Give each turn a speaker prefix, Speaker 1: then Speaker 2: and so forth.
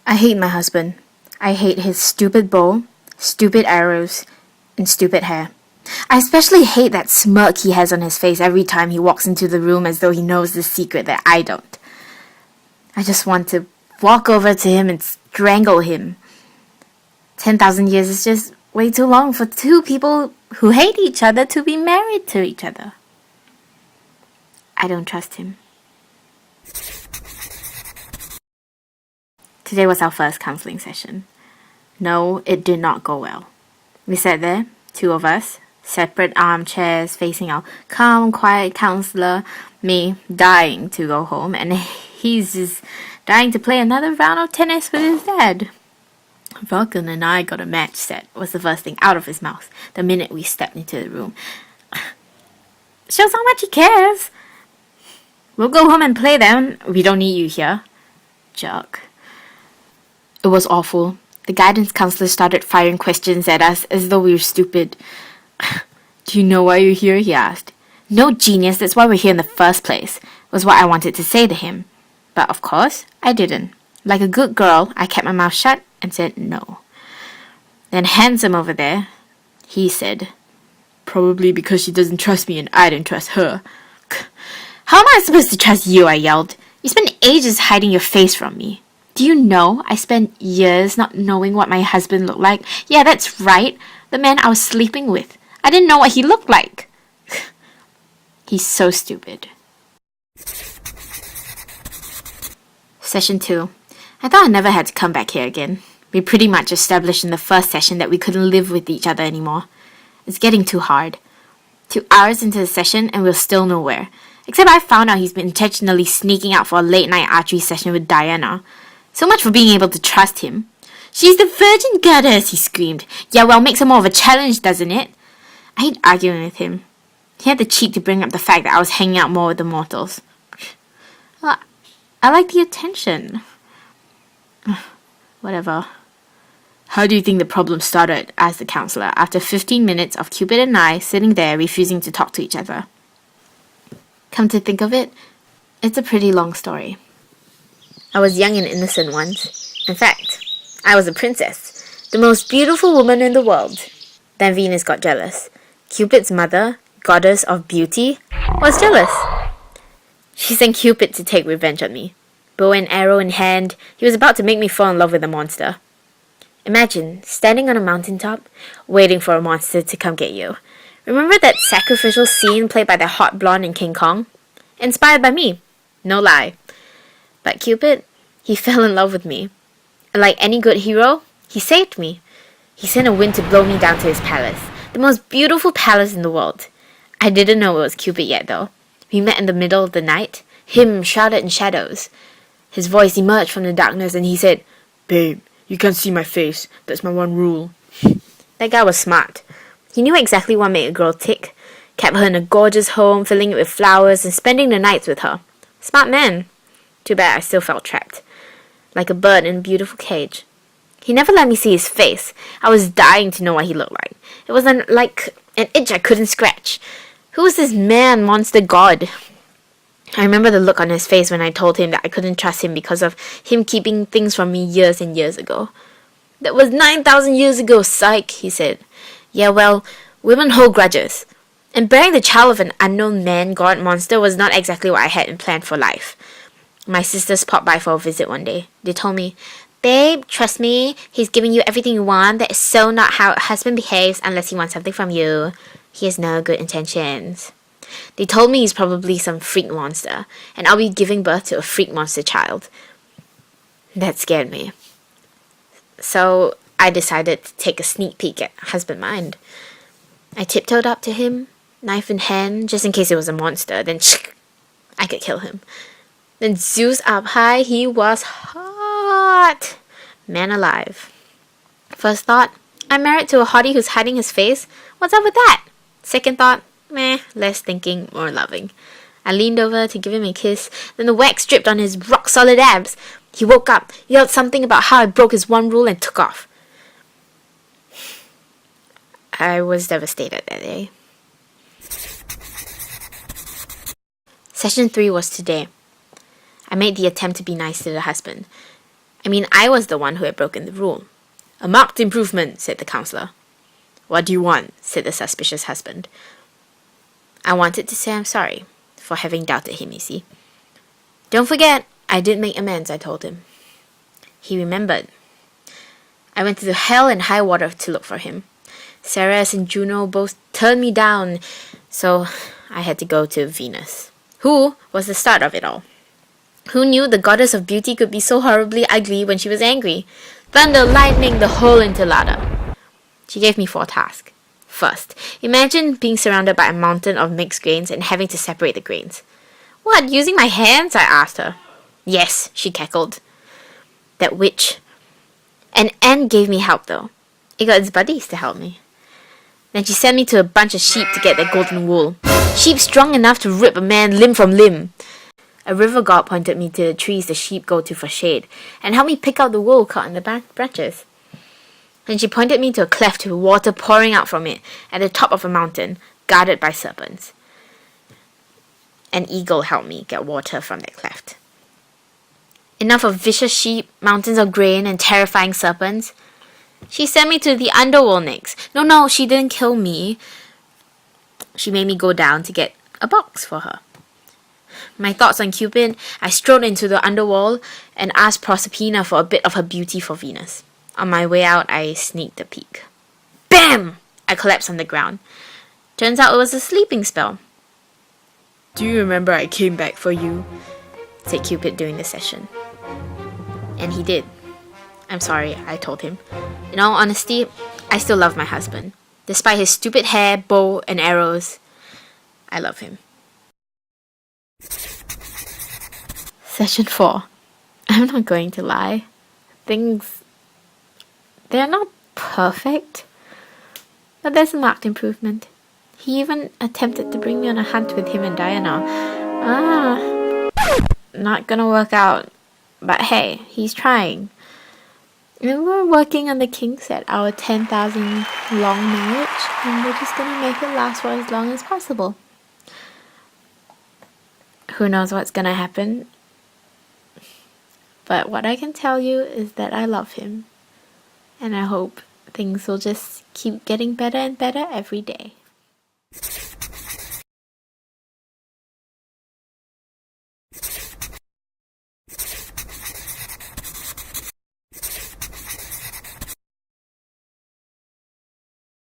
Speaker 1: I hate my husband. I hate his stupid bow, stupid arrows, and stupid hair. I especially hate that smirk he has on his face every time he walks into the room as though he knows the secret that I don't. I just want to walk over to him and strangle him. 10,000 years is just way too long for two people who hate each other to be married to each other. I don't trust him. Today was our first counseling session. No, it did not go well. We sat there, two of us, separate armchairs facing our calm, quiet counselor, me dying to go home, and he's just dying to play another round of tennis with his dad. Vulcan and I got a match set, was the first thing out of his mouth the minute we stepped into the room. Shows how much he cares. We'll go home and play then. We don't need you here. Jerk. It was awful. The guidance counselor started firing questions at us as though we were stupid. Do you know why you're here? He asked. No, genius, that's why we're here in the first place, was what I wanted to say to him. But of course, I didn't. Like a good girl, I kept my mouth shut and said no. Then handsome over there, he said, probably because she doesn't trust me and I don't trust her. How am I supposed to trust you? I yelled. You spent ages hiding your face from me. Do you know I spent years not knowing what my husband looked like? Yeah, that's right. The man I was sleeping with. I didn't know what he looked like. He's so stupid. Session 2. I thought I never had to come back here again. We pretty much established in the first session that we couldn't live with each other anymore. It's getting too hard. 2 hours into the session and we're still nowhere. Except I found out he's been intentionally sneaking out for a late-night archery session with Diana. So much for being able to trust him. She's the virgin goddess, he screamed. Yeah, well, makes her more of a challenge, doesn't it? I hate arguing with him. He had the cheek to bring up the fact that I was hanging out more with the mortals. Well, I like the attention. Whatever. How do you think the problem started? Asked the counselor, after 15 minutes of Cupid and I sitting there refusing to talk to each other. Come to think of it, it's a pretty long story. I was young and innocent once. In fact, I was a princess, the most beautiful woman in the world. Then Venus got jealous. Cupid's mother, goddess of beauty, was jealous. She sent Cupid to take revenge on me. Bow and arrow in hand, he was about to make me fall in love with a monster. Imagine standing on a mountaintop, waiting for a monster to come get you. Remember that sacrificial scene played by the hot blonde in King Kong? Inspired by me. No lie. But Cupid, he fell in love with me. And like any good hero, he saved me. He sent a wind to blow me down to his palace. The most beautiful palace in the world. I didn't know it was Cupid yet though. We met in the middle of the night, him shrouded in shadows. His voice emerged from the darkness and he said, Babe, you can't see my face. That's my one rule. That guy was smart. He knew exactly what made a girl tick. Kept her in a gorgeous home, filling it with flowers and spending the nights with her. Smart man. Too bad I still felt trapped. Like a bird in a beautiful cage. He never let me see his face. I was dying to know what he looked like. It was like an itch I couldn't scratch. Who was this man, monster god? I remember the look on his face when I told him that I couldn't trust him because of him keeping things from me years and years ago. That was 9,000 years ago, psych, he said. Yeah, well, women hold grudges. And bearing the child of an unknown man, god, monster was not exactly what I had in plan for life. My sisters popped by for a visit one day. They told me, Babe, trust me, he's giving you everything you want. That is so not how a husband behaves unless he wants something from you. He has no good intentions. They told me he's probably some freak monster, and I'll be giving birth to a freak monster child. That scared me. So I decided to take a sneak peek at husband mind. I tiptoed up to him, knife in hand, just in case it was a monster, then I could kill him. Then Zeus up high, he was hot. Man alive. First thought, I'm married to a hottie who's hiding his face. What's up with that? Second thought, meh, less thinking, more loving. I leaned over to give him a kiss, then the wax dripped on his rock-solid abs. He woke up, yelled something about how I broke his one rule and took off. I was devastated that day. Session 3 was today. I made the attempt to be nice to the husband. I was the one who had broken the rule. "A marked improvement," said the counselor. "What do you want?" said the suspicious husband. I wanted to say I'm sorry for having doubted him, you see. "Don't forget, I did make amends," I told him. He remembered. I went through hell and high water to look for him. Ceres and Juno both turned me down, so I had to go to Venus, who was the start of it all. Who knew the goddess of beauty could be so horribly ugly when she was angry? Thunder, lightning, the whole enchilada. She gave me 4 tasks. First, imagine being surrounded by a mountain of mixed grains and having to separate the grains. "What, using my hands?" I asked her. "Yes," she cackled. That witch. An ant gave me help though. It got its buddies to help me. Then she sent me to a bunch of sheep to get their golden wool. Sheep strong enough to rip a man limb from limb. A river god pointed me to the trees the sheep go to for shade, and helped me pick out the wool caught in the branches. Then she pointed me to a cleft with water pouring out from it, at the top of a mountain, guarded by serpents. An eagle helped me get water from that cleft. Enough of vicious sheep, mountains of grain, and terrifying serpents. She sent me to the underworld next. No, she didn't kill me. She made me go down to get a box for her. My thoughts on Cupid, I strode into the underworld and asked Proserpina for a bit of her beauty for Venus. On my way out, I sneaked a peek. Bam! I collapsed on the ground. Turns out it was a sleeping spell. "Do you remember I came back for you?" said Cupid during the session. And he did. I'm sorry, I told him. In all honesty, I still love my husband. Despite his stupid hair, bow, and arrows, I love him. Session 4. I'm not going to lie. They're not perfect, but there's a marked improvement. He even attempted to bring me on a hunt with him and Diana. Not gonna work out, but hey, he's trying. And we're working on the kinks at our 10,000 long marriage, and we're just gonna make it last for as long as possible. Who knows what's gonna happen? But what I can tell you is that I love him. And I hope things will just keep getting better and better every day.